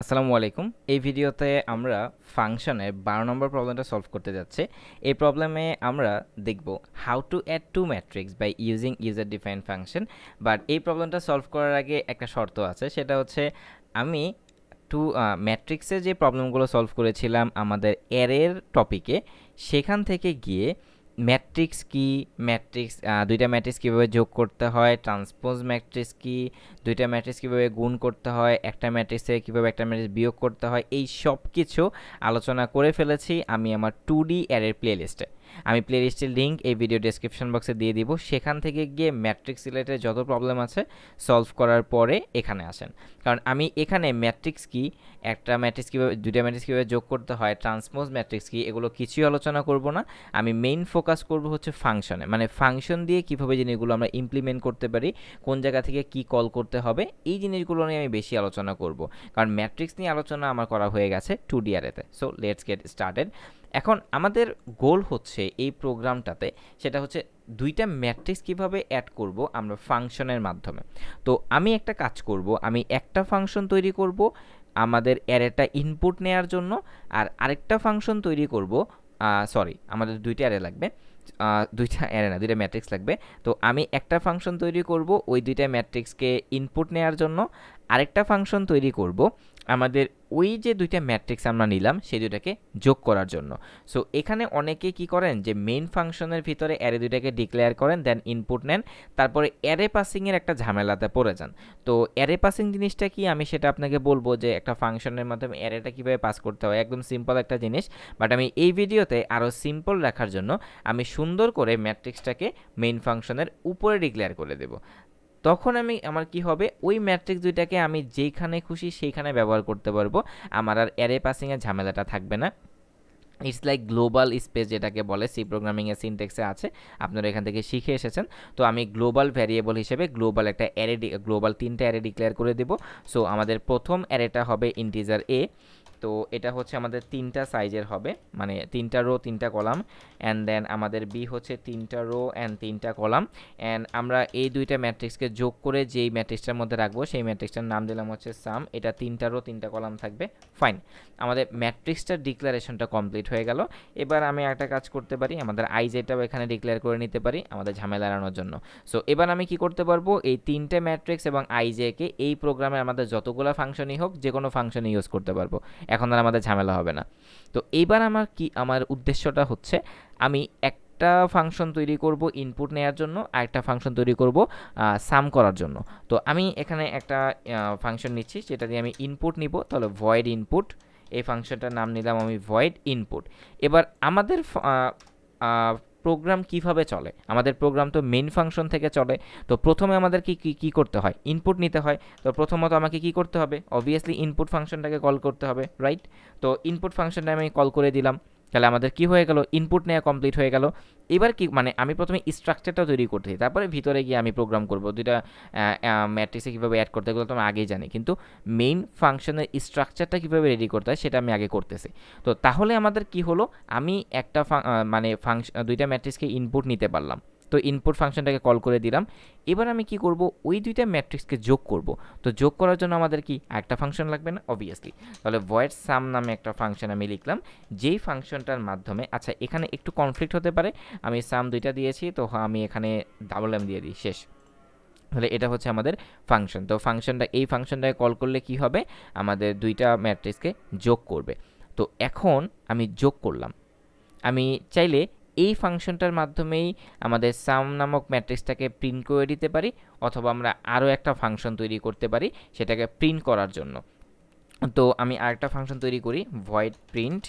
আসসালামু আলাইকুম। এই ভিডিওতে আমরা ফাংশনের 12 নম্বর প্রবলেমটা সলভ করতে যাচ্ছি। এই প্রবলেমে আমরা দেখব how to add two matrix by using user defined function. But এই প্রবলেমটা সলভ করার আগে একটা শর্ত আছে, সেটা হচ্ছে আমি ম্যাট্রিক্সের যে প্রবলেমগুলো সলভ করেছিলাম আমাদের অ্যারের টপিকে, সেখান থেকে গিয়ে ম্যাট্রিক্স কি, দুইটা ম্যাট্রিক্স কীভাবে যোগ করতে হয়, ট্রান্সপোজ ম্যাট্রিক্স কি, দুইটা ম্যাট্রিক্স কীভাবে গুণ করতে হয়, একটা ম্যাট্রিক্সে কীভাবে একটা ম্যাট্রিক্স বিয়োগ করতে হয়, এই সব কিছু আলোচনা করে ফেলেছি আমি আমার 2D অ্যারের প্লেলিস্টে। আমি প্লেলিস্টের লিঙ্ক এই ভিডিও ডেসক্রিপশন বক্সে দিয়ে দিব, সেখান থেকে গিয়ে ম্যাট্রিক্স রিলেটেড যত প্রবলেম আছে সলভ করার পরে এখানে আসেন। কারণ আমি এখানে ম্যাট্রিক্স কি, একটা ম্যাট্রিক্স কীভাবে, দুইটা ম্যাট্রিক্স কীভাবে যোগ করতে হয়, ট্রান্সপোজ ম্যাট্রিক্স কি, এগুলো কিছুই আলোচনা করব না। আমি মেইন ফোকাস করব হচ্ছে ফাংশনে, মানে ফাংশন দিয়ে কীভাবে জিনিসগুলো আমরা ইমপ্লিমেন্ট করতে পারি, কোন জায়গা থেকে কি কল করতে হবে, এই জিনিসগুলো নিয়ে আমি বেশি আলোচনা করব। কারণ ম্যাট্রিক্স নিয়ে আলোচনা আমার করা হয়ে গেছে 2D অ্যারেতে। So let's get started. এখন আমাদের গোল হচ্ছে এই প্রোগ্রামটাতে, সেটা হচ্ছে দুইটা ম্যাট্রিক্স কিভাবে অ্যাড করব আমরা ফাংশনের মাধ্যমে। তো আমি একটা কাজ করব, আমি একটা ফাংশন তৈরি করব আমাদের অ্যারেটা ইনপুট নেয়ার জন্য, আর আরেকটা ফাংশন তৈরি করব, আমাদের দুইটা অ্যারে লাগবে, দুইটা অ্যারে না, দুইটা ম্যাট্রিক্স লাগবে। তো আমি একটা ফাংশন তৈরি করব ওই দুইটা ম্যাট্রিক্সকে ইনপুট নেয়ার জন্য, আরেকটা ফাংশন তৈরি করব আমাদের ওই যে দুইটা ম্যাট্রিক্স আমরা নিলাম সেই দুইটাকে যোগ করার জন্য। সো এখানে অনেকে কি করেন যে মেইন ফাংশনের ভিতরে অ্যারে দুইটাকে ডিক্লেয়ার করেন, দেন ইনপুট নেন, তারপরে অ্যারে পাসিংয়ের একটা ঝামেলাতে পড়ে যান। তো অ্যারে পাসিং জিনিসটা কি, আমি সেটা আপনাকে বলবো যে একটা ফাংশনের মাধ্যমে অ্যারেটা কীভাবে পাস করতে হয়, একদম সিম্পল একটা জিনিস। বাট আমি এই ভিডিওতে আরও সিম্পল রাখার জন্য আমি সুন্দর করে ম্যাট্রিক্সটাকে মেইন ফাংশনের উপরে ডিক্লেয়ার করে দেব। তখন আমার কি হবে, ওই ম্যাট্রিক্স দুইটাকে আমি যেইখানে খুশি সেইখানে ব্যবহার করতে পারবো, আমার আর অ্যারে পাসিংয়ের ঝামেলাটা থাকবে না। ইটস লাইক গ্লোবাল স্পেস, যেটাকে বলে সি প্রোগ্রামিংয়ের সিনট্যাক্সে আছে, আপনারা এখান থেকে শিখে এসেছেন। তো আমি গ্লোবাল ভ্যারিয়েবল হিসেবে গ্লোবাল 3টা অ্যারে ডিক্লেয়ার করে দেব। সো আমাদের প্রথম অ্যারেটা হবে ইন্টিজার এ। তো এটা হচ্ছে আমাদের 3টা সাইজের হবে, মানে 3টা রো 3টা কলাম। অ্যান্ড দেন আমাদের বি হচ্ছে 3টা রো অ্যান্ড 3টা কলাম। অ্যান্ড আমরা এই দুইটা ম্যাট্রিক্সকে যোগ করে যেই ম্যাট্রিক্সটার মধ্যে রাখবো সেই ম্যাট্রিক্সটার নাম দিলাম হচ্ছে সাম। এটা 3টা রো 3টা কলাম থাকবে। ফাইন, আমাদের ম্যাট্রিক্সটার ডিক্লারেশনটা কমপ্লিট হয়ে গেল। এবার আমি একটা কাজ করতে পারি, আমাদের আইজেটাও এখানে ডিক্লেয়ার করে নিতে পারি আমাদের ঝামেলা এড়ানোর জন্য। সো এবার আমি কি করতে পারবো, এই 3টে ম্যাট্রিক্স এবং আইজেকে এই প্রোগ্রামে আমাদের যতগুলো ফাংশনই হোক যে কোনো ফাংশনে ইউজ করতে পারবো, এখন আর আমাদের ঝামেলা হবে না। তো এইবার আমার উদ্দেশ্যটা হচ্ছে আমি একটা ফাংশন তৈরি করব ইনপুট নেওয়ার জন্য, আর একটা ফাংশন তৈরি করব সাম করার জন্য। তো আমি এখানে একটা ফাংশন নিচ্ছি, যেটা দিয়ে আমি ইনপুট নিব। তাহলে ভয়েড ইনপুট, এই ফাংশনটার নাম নিলাম আমি ভয়েড ইনপুট। এবার আমাদের প্রোগ্রাম কিভাবে চলে, আমাদের প্রোগ্রাম তো মেইন ফাংশন থেকে চলে। তো প্রথমে আমাদের কি করতে হয়, ইনপুট নিতে হয়। তো প্রথমত আমাকে কি করতে হবে, অবভিয়াসলি ইনপুট ফাংশনটাকে কল করতে হবে, রাইট? তো ইনপুট ফাংশনটা আমি কল করে দিলাম, তাহলে আমাদের কি হয়ে গেল, ইনপুট নেওয়া কমপ্লিট হয়ে গেল। এবার কি, মানে আমি প্রথমে স্ট্রাকচারটা তৈরি করতে, তারপরে ভিতরে গিয়ে আমি প্রোগ্রাম করব দুইটা ম্যাট্রিক্সে কীভাবে অ্যাড করতে, এগুলো তো আমি আগেই জানি, কিন্তু মেইন ফাংশনের স্ট্রাকচারটা কীভাবে রেডি করতে হয় সেটা আমি আগে করতেছি। তো তাহলে আমাদের কি হলো, আমি একটা দুইটা ম্যাট্রিক্সকে ইনপুট নিতে পারলাম, তো ইনপুট ফাংশনটাকে কল করে দিলাম। এবার আমি কি করব, ওই দুইটা ম্যাট্রিক্সকে যোগ করব। তো যোগ করার জন্য আমাদের কি একটা ফাংশন লাগবে না, অবভিয়াসলি। তাহলে ভয়েড সাম নামে একটা ফাংশন আমি লিখলাম, যেই ফাংশনটার মাধ্যমে, আচ্ছা এখানে একটু কনফ্লিক্ট হতে পারে, আমি সাম দুইটা দিয়েছি তো আমি এখানে ডাবল এম দিয়ে দিই, শেষ। তাহলে এটা হচ্ছে আমাদের ফাংশন। তো এই ফাংশনটাকে কল করলে কি হবে, আমাদের দুইটা ম্যাট্রিক্সকে যোগ করবে। তো এখন আমি যোগ করলাম, আমি চাইলে এই ফাংশনটার মাধ্যমেই আমাদের সাম নামক ম্যাট্রিক্সটাকে প্রিন্ট করে দিতে পারি, অথবা আমরা আরও একটা ফাংশন তৈরি করতে পারি সেটাকে প্রিন্ট করার জন্য। তো আমি আরেকটা ফাংশন তৈরি করি, ভয়েড প্রিন্ট।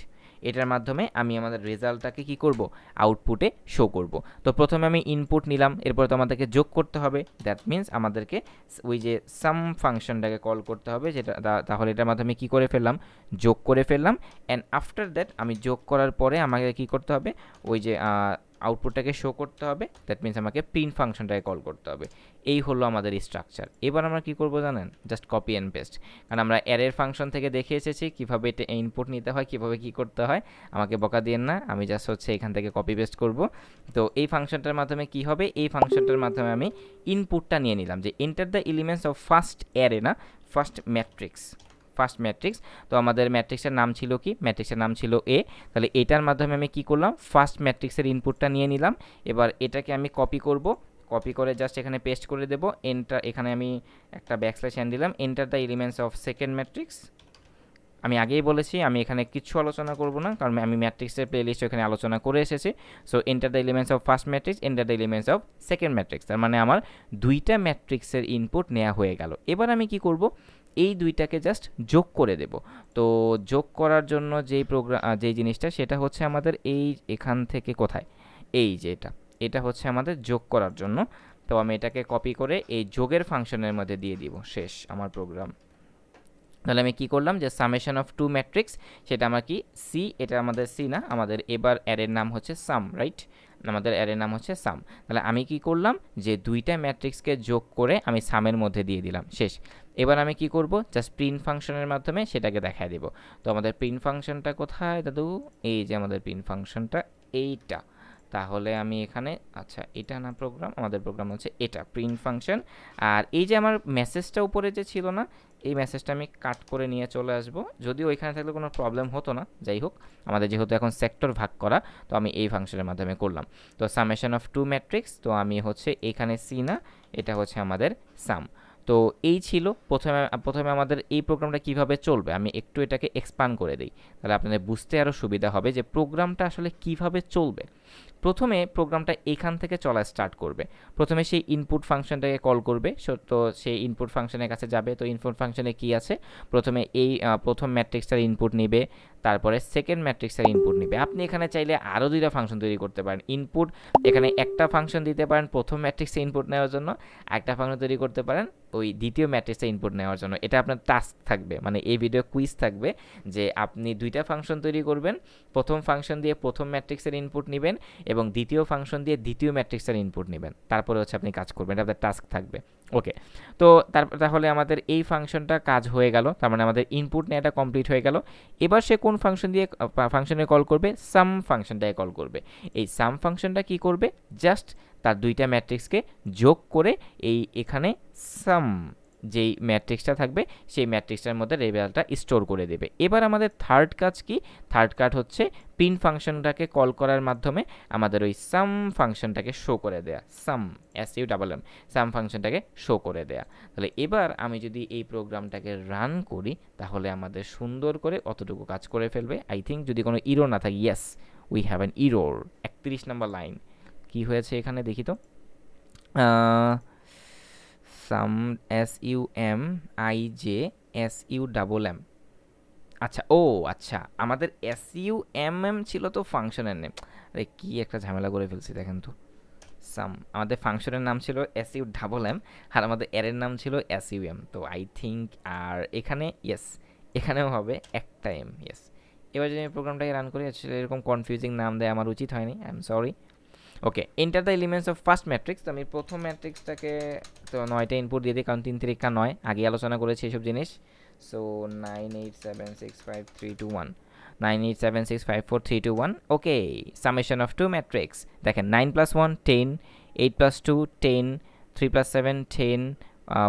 এটার মাধ্যমে আমি আমাদের রেজাল্টটাকে কি করব, আউটপুটে শো করব। তো প্রথমে আমি ইনপুট নিলাম, এরপর তো আমাদেরকে যোগ করতে হবে, দ্যাট মিন্স আমাদেরকে ওই যে সাম ফাংশনটাকে কল করতে হবে, যেটা তাহলে এটার মাধ্যমে কি করে ফেললাম, যোগ করে ফেললাম। অ্যান্ড আফটার দ্যাট আমি যোগ করার পরে আমাকে কি করতে হবে, ওই যে আউটপুটটাকে শো করতে হবে, দ্যাট মিন্স আমাকে প্রিন্ট ফাংশনটাকে কল করতে হবে। এই হলো আমাদের স্ট্রাকচার। এবার আমরা কি করব জানেন, জাস্ট কপি অ্যান্ড পেস্ট। কারণ আমরা অ্যারের ফাংশন থেকে দেখে এসেছি কীভাবে এটা ইনপুট নিতে হয়, কীভাবে কি করতে হয়, আমাকে বকা দিয়েন না, আমি জাস্ট হচ্ছে এখান থেকে কপি পেস্ট করব। তো এই ফাংশনটার মাধ্যমে কি হবে, এই ফাংশনটার মাধ্যমে আমি ইনপুটটা নিয়ে নিলাম, যে enter the elements of first array, না ফার্স্ট ম্যাট্রিক্স, ফার্স্ট ম্যাট্রিক্স। তো আমাদের ম্যাট্রিক্সের নাম ছিল কি, ম্যাট্রিক্সের নাম ছিল এ। তাহলে এটার মাধ্যমে আমি কি করলাম, ফার্স্ট ম্যাট্রিক্সের ইনপুটটা নিয়ে নিলাম। এবার এটাকে আমি কপি করব, কপি করে জাস্ট এখানে পেস্ট করে দেব। এন্টার, এখানে আমি একটা ব্যাকস্ল্যাশ এন দিলাম, enter the elements of second matrix. আমি আগেই বলেছি আমি এখানে কিছু আলোচনা করব না, কারণ আমি ম্যাট্রিক্সের প্লেলিস্ট এখানে আলোচনা করে এসেছি। So enter the elements of first matrix, enter the elements of second matrix. তার মানে আমার দুইটা ম্যাট্রিক্সের ইনপুট নেওয়া হয়ে গেল। এবার আমি কি করব, এই দুইটাকে জাস্ট যোগ করে দেব। তো যোগ করার জন্য যেই জিনিসটা, সেটা হচ্ছে আমাদের এই এখান থেকে কোথায়, এই যে এটা হচ্ছে আমাদের যোগ করার জন্য। তো আমি এটাকে কপি করে এই যোগের ফাংশনের মধ্যে দিয়ে দিব, শেষ আমার প্রোগ্রাম। তাহলে আমি কি করলাম, যে সামেশন অফ টু ম্যাট্রিক্স, সেটা আমার কি সি, এটা আমাদের সি না, আমাদের এবার অ্যারের নাম হচ্ছে সাম, রাইট? আমাদের অ্যারের নাম হচ্ছে সাম। তাহলে আমি কি করলাম, যে দুইটা ম্যাট্রিক্সকে যোগ করে আমি সামের মধ্যে দিয়ে দিলাম, শেষ। এবার আমি কি করব, জাস্ট প্রিন্ট ফাংশনের মাধ্যমে সেটাকে দেখায় দেব। তো আমাদের প্রিন্ট ফাংশনটা কোথায় দাদু, এই যে আমাদের প্রিন্ট ফাংশনটা এইটা। তাহলে আমি এখানে, আচ্ছা এটা না প্রোগ্রাম, আমাদের প্রোগ্রাম হচ্ছে এটা প্রিন্ট ফাংশন। আর এই যে আমার মেসেজটা উপরে যে ছিল না, এই মেসেজটা আমি কাট করে নিয়ে চলে আসব। যদিও ওইখানে থাকলে কোনো প্রবলেম হতো না, যাই হোক আমাদের যেহেতু এখন সেক্টর ভাগ করা, তো আমি এই ফাংশনের মাধ্যমে করলাম। তো সামেশন অফ টু ম্যাট্রিক্স, তো আমি হচ্ছে এখানে সি না, এটা হচ্ছে আমাদের সাম। তো এই ছিল প্রথমে আমাদের এই প্রোগ্রামটা কিভাবে চলবে। আমি একটু এটাকে এক্সপান্ড করে দিই, তাহলে আপনাদের বুঝতে আরও সুবিধা হবে যে প্রোগ্রামটা আসলে কিভাবে চলবে। প্রথমে প্রোগ্রামটা এখান থেকে চলা স্টার্ট করবে। প্রথমে সেই ইনপুট ফাংশনটাকে কল করবে, তো সেই ইনপুট ফাংশনের কাছে যাবে। তো ইনপুট ফাংশনে কি আছে, প্রথমে এই প্রথম ম্যাট্রিক্সটার ইনপুট নেবে, তারপরে সেকেন্ড ম্যাট্রিক্সের ইনপুট নেবে। আপনি এখানে চাইলে আরও দুইটা ফাংশন তৈরি করতে পারেন। ইনপুট, এখানে একটা ফাংশন দিতে পারেন প্রথম ম্যাট্রিক্সে ইনপুট নেওয়ার জন্য, একটা ফাংশন তৈরি করতে পারেন ওই দ্বিতীয় ম্যাট্রিক্সে ইনপুট নেওয়ার জন্য। এটা আপনার টাস্ক থাকবে, মানে এই ভিডিও কুইজ থাকবে, যে আপনি দুইটা ফাংশন তৈরি করবেন। প্রথম ফাংশন দিয়ে প্রথম ম্যাট্রিক্সের ইনপুট নেবেন এবং দ্বিতীয় ফাংশন দিয়ে দ্বিতীয় ম্যাট্রিক্সের ইনপুট নেবেন, তারপরে হচ্ছে আপনি কাজ করবেন। এটা আপনার টাস্ক থাকবে। ওকে, তো তাহলে আমাদের এই ফাংশনটা কাজ হয়ে গেল, তার মানে আমাদের ইনপুট নেওয়াটা কমপ্লিট হয়ে গেল। এবার সে কোন ফাংশন দিয়ে ফাংশনে কল করবে, সাম ফাংশনটাকে কল করবে। এই সাম ফাংশনটা কি করবে, জাস্ট তার দুইটা ম্যাট্রিক্সকে যোগ করে এই এখানে সাম যেই ম্যাট্রিক্সটা থাকবে সেই ম্যাট্রিক্সটার মধ্যে রেজাল্টটা স্টোর করে দেবে। এবার আমাদের থার্ড কাজ কি, থার্ড কাজ হচ্ছে প্রিন্ট ফাংশনটাকে কল করার মাধ্যমে আমাদের ওই সাম ফাংশনটাকে শো করে দেয়া, সাম SUMM সাম ফাংশনটাকে শো করে দেয়া। তাহলে এবার আমি যদি এই প্রোগ্রামটাকে রান করি, তাহলে আমাদের সুন্দর করে অতটুকু কাজ করে ফেলবে। আই থিঙ্ক যদি কোনো ইরোর না থাকে, yes we have an error. 31 number line কি হয়েছে এখানে দেখি তো, সাম SUMIJSUMM। আচ্ছা, ও আচ্ছা, আমাদের SUMM ছিল তো ফাংশনের নেম। আরে কি একটা ঝামেলা করে ফেলছি দেখেন তো। সাম, আমাদের ফাংশনের নাম ছিল SUMM আর আমাদের এর নাম ছিল SUM। তো আই থিঙ্ক আর এখানে ইয়েস, এখানেও হবে একটা এম, ইয়েস। এবার যদি আমি প্রোগ্রামটাকে রান করি, আসলে এরকম কনফিউজিং নাম দেয় আমার উচিত হয়নি, I am sorry. Okay, enter the elements of first matrix. তো আমি প্রথম ম্যাট্রিক্সটাকে তো 9টা ইনপুট দিয়ে দিই, কারণ 3 3 9, আগে আলোচনা করেছি এইসব জিনিস। So 98765321, 98765431। Okay, summation of two matrix দেখেন, 9 + 1 10, 8 + 2 10, 3 + 7 10,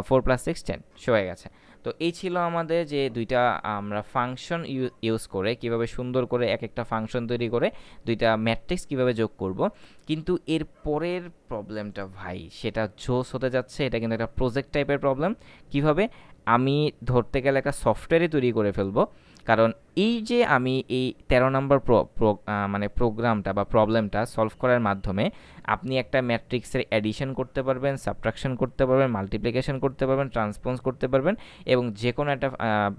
4 + 6 10, শো হয়ে গেছে। তো এই ছিল আমাদের যে দুইটা আমরা ফাংশন ইউজ করে কিভাবে সুন্দর করে এক একটা ফাংশন তৈরি করে দুইটা ম্যাট্রিক্স কিভাবে যোগ করব। কিন্তু এর পরের প্রবলেমটা ভাই, সেটা জোস হতে যাচ্ছে। এটা কিন্তু একটা প্রজেক্ট টাইপের প্রবলেম। কিভাবে, আমি ধরতে গেলে একটা সফটওয়্যারই তৈরি করে ফেলবো, কারণ এই যে আমি এই 13 নম্বর মানে প্রোগ্রামটা বা প্রবলেমটা সলভ করার মাধ্যমে আপনি একটা ম্যাট্রিক্সের অ্যাডিশন করতে পারবেন, সাবট্রাকশন করতে পারবেন, মাল্টিপ্লিকেশন করতে পারবেন, ট্রান্সপোজ করতে পারবেন এবং যে কোনো একটা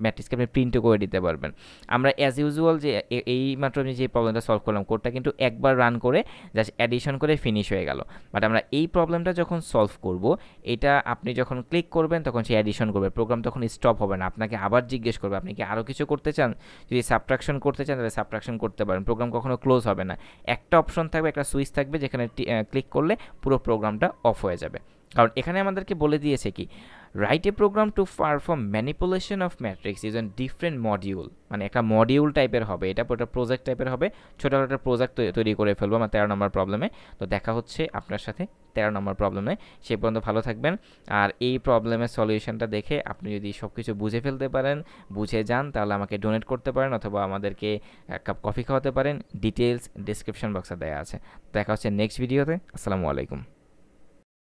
ম্যাট্রিক্সকে আপনি প্রিন্টও করে দিতে পারবেন। আমরা অ্যাজ ইউজুয়াল যে এই মাত্র আমি যে প্রবলেমটা সলভ করলাম, কোডটা কিন্তু একবার রান করে জাস্ট অ্যাডিশন করে ফিনিশ হয়ে গেল। বাট আমরা এই প্রবলেমটা যখন সলভ করব, এটা আপনি যখন ক্লিক করবেন তখন সে অ্যাডিশন করবে, প্রোগ্রাম তখন স্টপ হবে না, আপনাকে আবার জিজ্ঞেস করবে আপনি কি আরও কিছু করতে চান। যদি সাবট্রাকশন করতে চান তাহলে সাবট্রাকশন করতে পারেন, প্রোগ্রাম কখনো ক্লোজ হবে না। একটা অপশন থাকবে, একটা সুইচ থাকবে, যেখানে ক্লিক করলে পুরো প্রোগ্রামটা অফ হয়ে যাবে। কারণ এখানে আমাদেরকে বলে দিয়েছে কি write a program to perform manipulation of matrix using different module, মানে একটা মডিউল টাইপের হবে, এটা পুরোটা প্রজেক্ট টাইপের হবে, ছোটো একটা প্রজেক্ট তৈরি করে ফেলবো আমার 13 নম্বর প্রবলেমে। তো দেখা হচ্ছে আপনার সাথে 13 নম্বর প্রবলেমে, সেই পর্যন্ত ভালো থাকবেন। আর এই প্রবলেমের সলিউশনটা দেখে আপনি যদি সব কিছু বুঝে ফেলতে পারেন, বুঝে যান, তাহলে আমাকে ডোনেট করতে পারেন অথবা আমাদেরকে এক কাপ কফি খাওয়াতে পারেন। ডিটেলস ডিসক্রিপশন বক্সে দেওয়া আছে। দেখা হচ্ছে নেক্সট ভিডিওতে। আসসালামু আলাইকুম।